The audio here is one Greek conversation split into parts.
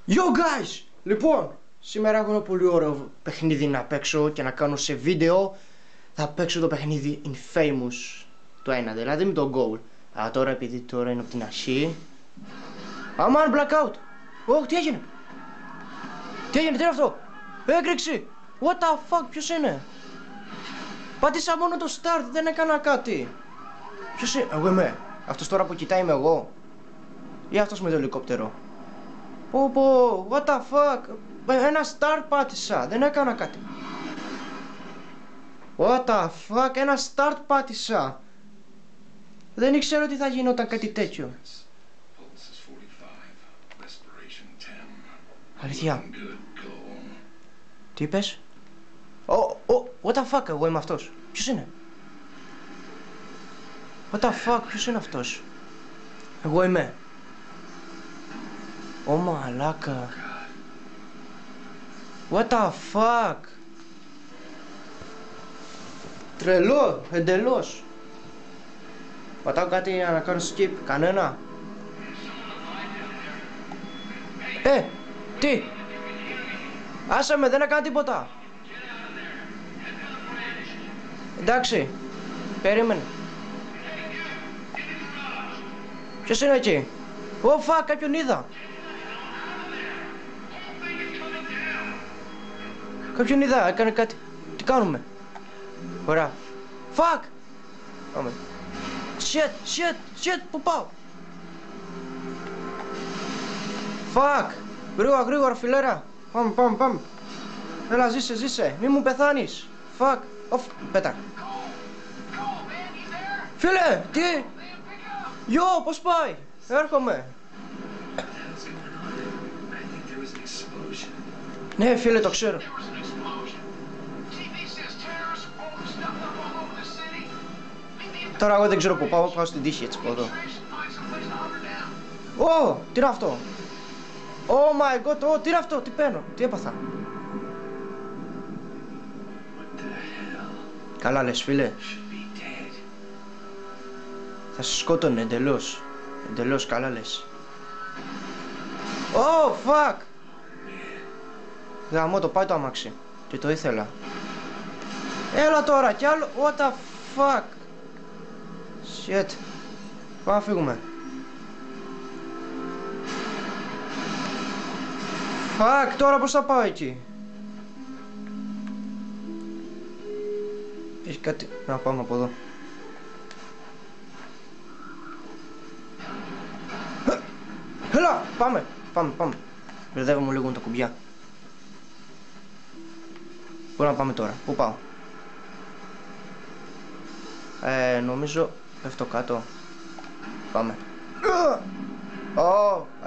Yo guys! Λοιπόν, σήμερα έχω ένα πολύ ωραίο παιχνίδι να παίξω και να κάνω σε βίντεο. Θα παίξω το παιχνίδι Infamous, το ένα δηλαδή με το Goal. Αλλά τώρα επειδή τώρα είναι από την αρχή. Αμάν, blackout! Ωχ, τι έγινε! Τι έγινε, τι είναι αυτό! Έκρηξη! What the fuck, ποιος είναι! Πάτησα μόνο το start, δεν έκανα κάτι! Ποιος είναι, εγώ είμαι! Αυτός τώρα που κοιτάει είμαι εγώ! Ή αυτός με το ελικόπτερο! Πω, what the fuck! Ένα start πάτησα, δεν έκανα κάτι! What the fuck, ένα start πάτησα! Δεν ήξερα ότι θα γινόταν κάτι τέτοιο. Αλήθεια. Τι είπες? What the fuck, εγώ είμαι αυτός. Ποιος είναι? What the fuck, ποιος είναι αυτός? Εγώ είμαι. Ω μαλάκα. What the fuck. Τρελό, εντελώς. Πατάω κάτι να κάνω skip, κανένα. Τι? Άσε με, δεν έκανα τίποτα. Εντάξει, περίμενε. Ποιος είναι εκεί? Fuck, κάποιον είδα. Κάποιον είδα, έκανε κάτι. Τι κάνουμε? Ωραία. Fuck. Πάμε. Shit, πού πάω? Fuck. Γρήγορα φιλέρα. Πάμε. Έλα, ζήσε, μη μου πεθάνεις. Fuck. Πέτα. Φίλε, τι? Yo, πώς πάει? Έρχομαι. Ναι, φίλε, το ξέρω. Τώρα εγώ δεν ξέρω που πάω στην τύχη έτσι από εδώ. Τι είναι αυτό? Oh my god, τι είναι αυτό, τι παίρνω, τι έπαθα? Καλά λες, φίλε. Θα σε σκότωνε εντελώς, καλά λες. Fuck. Γαμώ, το πάει το αμάξι. Και το ήθελα. Έλα τώρα, κι άλλο. What the fuck. Shit. Πάμε να φύγουμε. Fuck, τώρα πώς θα πάω εκεί? Έχει κάτι. Να πάμε από εδώ. Έλα, πάμε. Μπερδεύομαι λίγο με τα κουμπιά. Πού να πάμε τώρα, πού πάω? Νομίζω πέφτω κάτω. Πάμε.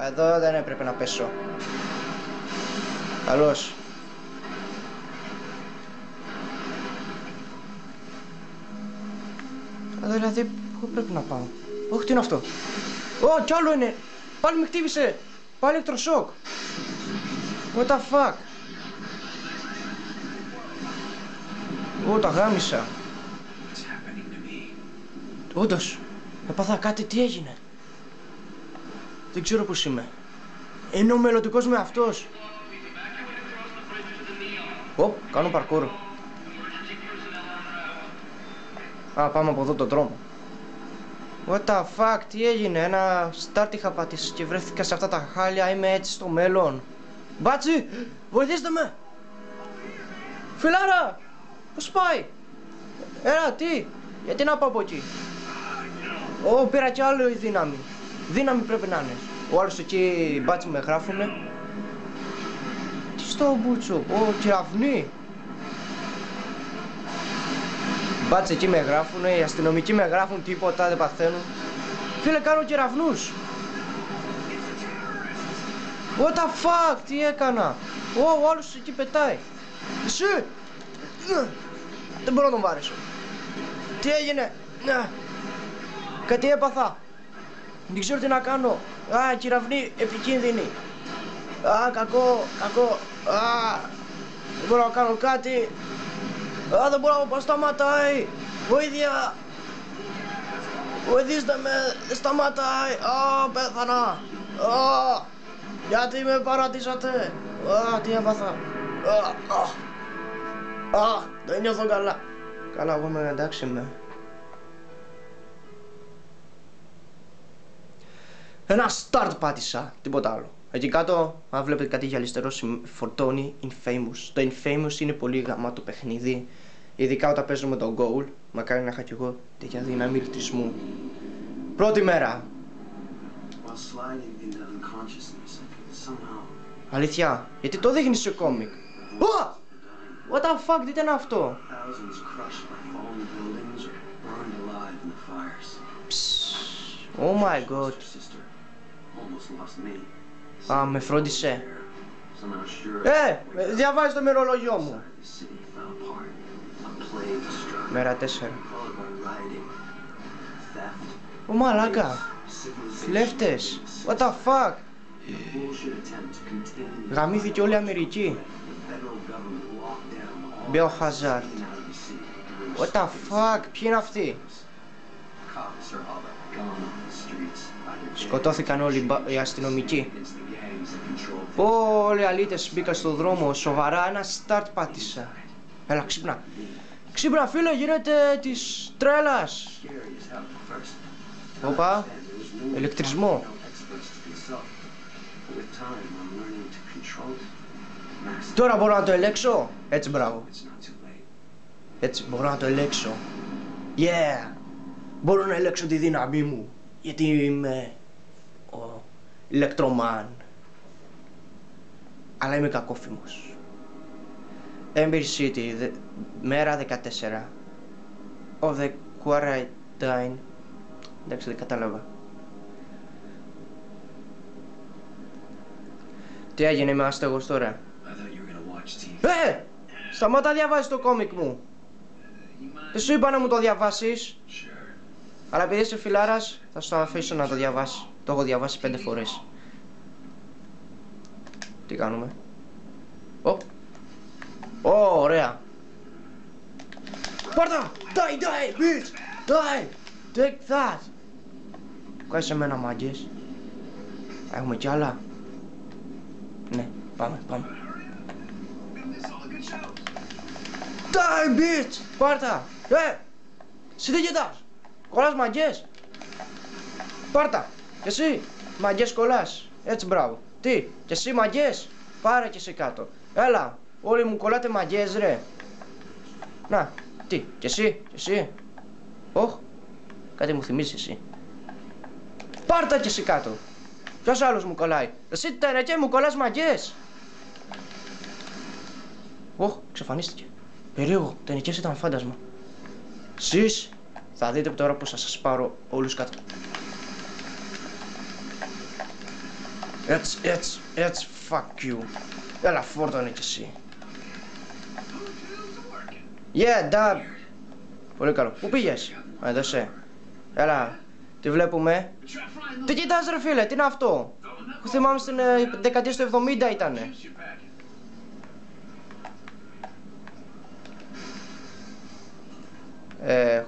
Εδώ δεν έπρεπε να πέσω. Καλώς. Δηλαδή, πού πρέπει να πάω? Όχι, τι είναι αυτό? Κι άλλο είναι. Πάλι με χτύπησε. Πάλι ηλεκτροσόκ. What the fuck. Τα γάμισα. Όντως, έπαθα κάτι, τι έγινε? Δεν ξέρω πώς είμαι. Είναι ο μελλοντικός με αυτός. Κάνω παρκούρ. Πάμε από εδώ τον δρόμο. What the fuck, τι έγινε? Ένα start είχα πατήσει και βρέθηκα σε αυτά τα χάλια. Είμαι έτσι στο μέλλον. Μπάτσι, βοηθήστε με. Φιλάρα, πώς πάει? Έλα, τι? Γιατί να πάω από εκεί? Πήρα κι άλλο η δύναμη. Δύναμη πρέπει να είναι. Ο άλλος εκεί μπάτσι με γράφουνε. Τι στο μπούτσο? Κεραυνοί. Μπάτσι εκεί με γράφουνε. Οι αστυνομικοί με γράφουν, τίποτα δεν παθαίνουν. Φίλε, κάνω κεραυνούς. What the fuck, τι έκανα? Ο άλλος εκεί πετάει. Εσύ! Δεν μπορώ να τον βάρεσω. Τι έγινε? Κάτι έπαθα. Δεν ξέρω τι να κάνω. Κεραυνοί επικίνδυνοι. Κακό. Δεν μπορώ να κάνω κάτι. Δεν μπορώ να πάω, σταματάει. Βοήθεια. Βοηθήστε με, δεν σταματάει. Πέθανα. Γιατί με παρατήσατε. Τι έπαθα. Δεν νιώθω καλά. Καλά, εγώ είμαι εντάξει είμαι. Ένα start πάτησα, τίποτα άλλο. Εκεί κάτω, αν βλέπετε κάτι γυαλιστερό, φορτώνει Infamous. Το Infamous είναι πολύ γαμάτο παιχνίδι. Ειδικά όταν παίζω με τον goal. Μακάρι να είχα κι εγώ τέτοια δύναμη ηλεκτρισμού. Πρώτη μέρα. Αλήθεια, γιατί το δείχνει σε κόμικ. What the fuck, τι ήταν αυτό. Oh my god. Με φρόντισε. Διαβάζει το μερολόγιο μου. Μέρα 4. Μαλάκα. Κλέφτες. What the fuck. Γαμήθηκε όλη η Αμερική. Biohazard. What the fuck. Ποιοι είναι αυτοί. Σκοτώθηκαν όλοι οι αστυνομικοί. Όλοι οι αλήτες μπήκαν στο δρόμο. Σοβαρά, ένα start πάτησα. Έλα, ξύπνα. Ξύπνα φίλε, γίνεται της τρέλας. Όπα, ηλεκτρισμό. Τώρα μπορώ να το ελέγξω. Έτσι, μπράβο. Έτσι, μπορώ να το ελέγξω. Yeah. Μπορώ να ελέγξω τη δύναμή μου. Γιατί είμαι ο ηλεκτρομάν. Αλλά είμαι κακόφημος. Ember City, μέρα 14. Of the quarantine. Εντάξει, δεν κατάλαβα. Τι έγινε, είμαι άστεγος τώρα. Σταμάτα διαβάζεις το κόμικ μου. Δεν σου είπα να μου το διαβάσεις. Αλλά επειδή είσαι φιλάρας, θα σου το αφήσω να το διαβάσεις. Το έχω διαβάσει 5 φορές. Τι κάνουμε. Ωραία. Πάρτα! Die, bitch! Die! Take that! Κάτσε σε μένα, μάγκες. Έχουμε κι άλλα. Ναι, πάμε. Die, bitch! Πάρτα! Εσύ τι κοιτάς! Κολλάς μαγκές! Πάρτα! Και εσύ! Μαγκές κολλάς! Έτσι, μπράβο! Τι! Και εσύ μαγκές! Πάρε και εσύ κάτω! Έλα! Όλοι μου κολλάτε μαγκές, ρε! Να! Τι! Και εσύ! Κάτι μου θυμίζει εσύ! Πάρτα και εσύ κάτω! Ποιος άλλος μου κολλάει! Εσύ τερεκέ μου κολλάς μαγκές! Εξαφανίστηκε! Περίεργο! Τενικές ήταν φάντασμα! Σεις! Θα δείτε τώρα πως θα σας πάρω όλους κάτω. Έτσι, fuck you. Έλα, φόρτωνε κι εσύ. Yeah, dad. Πολύ καλό. Πού πήγες? Εδώ σε. Έλα, τι βλέπουμε? Τι κοιτάς ρε φίλε, τι είναι αυτό? Που θυμάμαι στην δεκαετία του 70 ήτανε.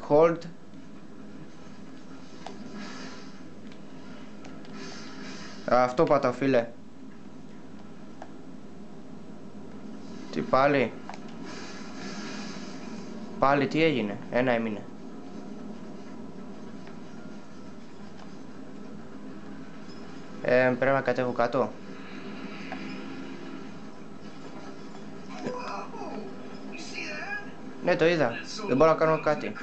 Hold. Αυτό πάτα φίλε. Τι πάλι? Πάλι τι έγινε? Ένα έμεινε. Πρέπει να κατέβω κάτω. Ναι, το είδα. Δεν μπορώ να κάνω κάτι.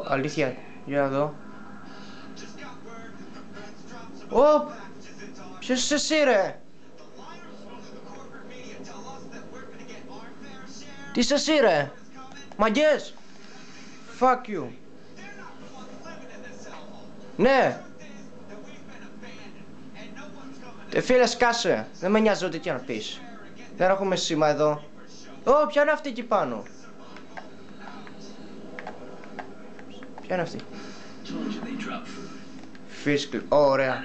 Αλήθεια. Για να δω. Ποιος είσαι εσύ ρε? Τι είσαι εσύ ρε? Μαγκές? Fuck you. Ναι. Φίλε σκάσε. Δεν με νοιάζει ό,τι και να πεις. Δεν έχουμε σήμα εδώ. Ποια είναι αυτή εκεί πάνω? Ποια είναι αυτή? Φίσκλ, ωραία.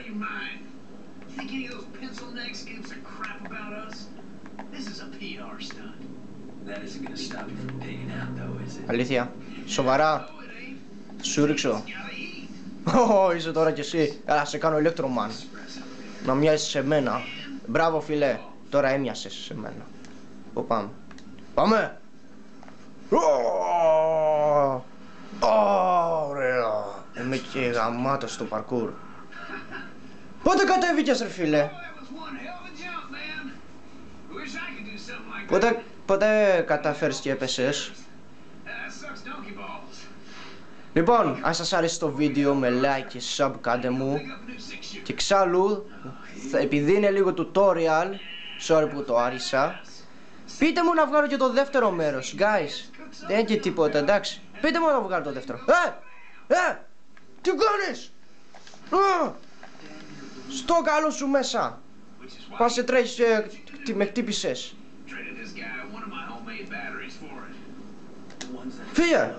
Αλήθεια. Σοβαρά. Σου ρίξω. Είσαι τώρα κι εσύ. Έλα, σε κάνω ηλέκτρομαν. Να μοιάζεις σε μένα. Μπράβο φίλε. Τώρα έμοιασες σε μένα. Πού πάμε? Πάμε. Ωραία. Είμαι και γαμάτος στο παρκούρ. Πότε κατέβηκες ρε φίλε? Πότε καταφέρεις και έπεσες? Λοιπόν, αν σας άρεσε το βίντεο με like και sub κάντε μου. Και εξάλλου, επειδή είναι λίγο tutorial, sorry που το άρισα, πείτε μου να βγάλω και το δεύτερο μέρος, guys. Δεν είναι και τίποτα, εντάξει. Πείτε μου να βγάλω το δεύτερο. Τι κάνεις? Στο καλό σου μέσα. Πας σε τρέχεις, με χτύπησες. Φύγε.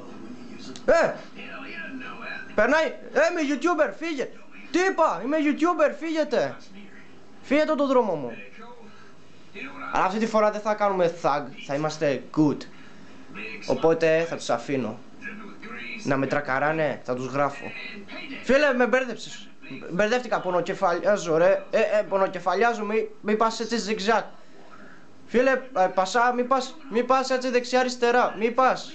Περνάει. Είμαι YouTuber, φύγε. Τι είπα, είμαι YouTuber, φύγετε. Φύγετε το δρόμο μου. Αλλά αυτή τη φορά δεν θα κάνουμε thug, θα είμαστε good. Οπότε θα τους αφήνω. Να με τρακαράνε, θα τους γράφω. Φίλε, με μπέρδεψες. Μπερδεύτηκα, πονοκεφαλιάζω ρε. Πονοκεφαλιάζω, μη πας έτσι zigzag. Φίλε, πασά, μη πας έτσι δεξιά αριστερά. Μη πας.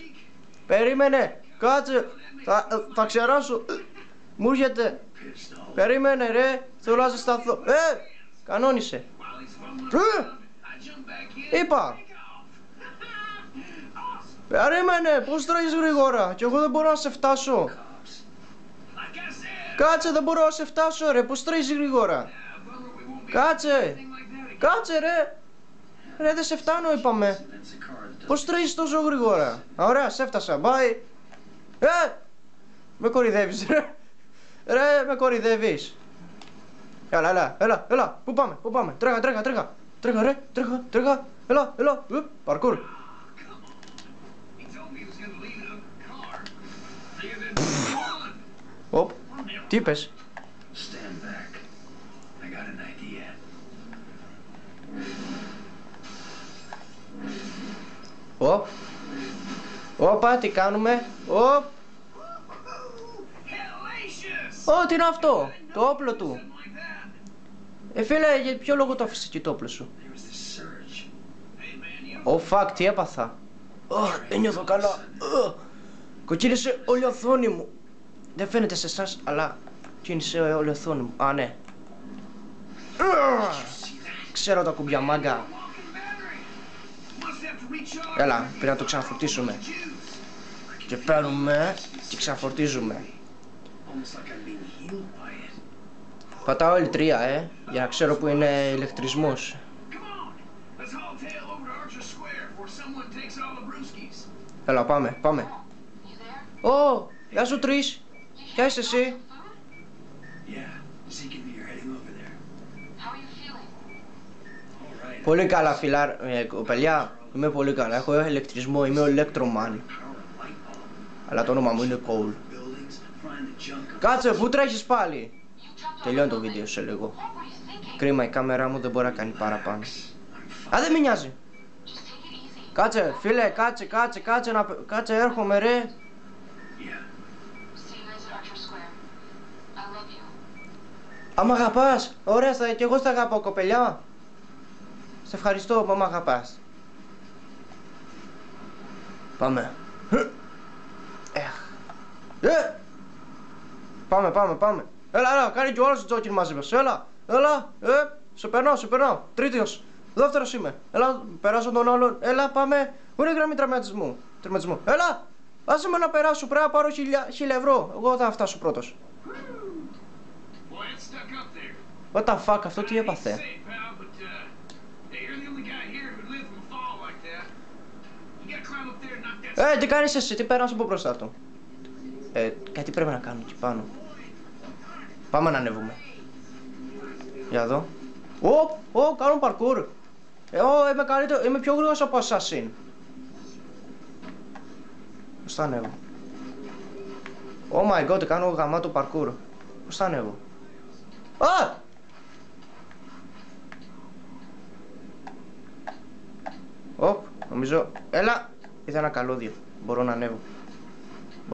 Περίμενε, κάτσε. Θα ξεράσω. Μου έρχεται. Περίμενε ρε, θέλω να ζεσταθώ. Κανόνισε. Είπα. Περίμενε, πώς τρέχεις γρήγορα? Και εγώ δεν μπορώ να σε φτάσω. Κάτσε, δεν μπορώ να σε φτάσω ρε, πώς τρέχεις γρήγορα? Κάτσε. Κάτσε ρε. Ρε, δεν σε φτάνω είπαμε. Πώς τρέχεις τόσο γρήγορα? Ωραία, σε έφτασα, bye. Με κορυδεύεις ρε. Ρε, με κορυδεύεις. Έλα, πού πάμε, τρέχα. Τρέχα ρε, τρέχα, έλα, παρκούρ. Οπ, τι είπες? Όπα, τι κάνουμε? Τι είναι αυτό? Το όπλο του. Φίλε, για ποιο λόγο το άφησες εκεί το όπλο σου? Fuck, τι έπαθα? Δεν νιώθω καλά. Κοκκίνησε όλη η οθόνη μου. Δεν φαίνεται σε εσάς, αλλά κίνησε όλη η οθόνη μου. Α, ναι. Ξέρω τα κουμπιά, μάγκα. Έλα, πρέπει να το ξαναφορτίσουμε. Και παίρνουμε και ξαναφορτίζουμε. Πατάω L3, για να ξέρω που είναι ηλεκτρισμός. Έλα, πάμε. Γεια σου Τρεις. Ποια είσαι εσύ? Πολύ καλά κοπελιά. Είμαι πολύ καλά, έχω ηλεκτρισμό, είμαι ο Electroman. Αλλά το όνομα μου είναι Cole. Κάτσε, πού τρέχεις πάλι? Τελειώνει το βίντεο σε λίγο. Κρίμα, η κάμερα μου δεν μπορεί να κάνει παραπάνω. Δεν με νοιάζει. Κάτσε, φίλε, κάτσε, έρχομαι ρε. Μ' αγαπάς, ωραία, κι εγώ στα αγαπώ, κοπελιά. Σε ευχαριστώ που μ' αγαπάς. Πάμε. Πάμε. Έλα, κάνει κι ο άλλος τζόκιν μαζί μας. Έλα, σε περνάω. Τρίτος, δεύτερος είμαι. Έλα, περάσω τον άλλον. Έλα, πάμε. Πού είναι η γραμμή τραυματισμού? Έλα, άσε με να περάσω, πρέπει να πάρω 1.000 ευρώ. Εγώ θα φτάσω πρώτος. What the fuck, αυτό τι έπαθε? Τι κάνεις εσύ, τι πέρασε από μπροστά του? Κάτι πρέπει να κάνω εκεί πάνω. Πάμε να ανέβουμε. Για εδώ. Κάνω παρκούρ. Είμαι πιο γρήγορος από Assassin. Πώς θα ανέβω? Oh my god, κάνω γαμάτο παρκούρ. Πώς θα ανέβω? Νομίζω. Έλα! Είδα ένα καλώδιο. Μπορώ να ανέβω.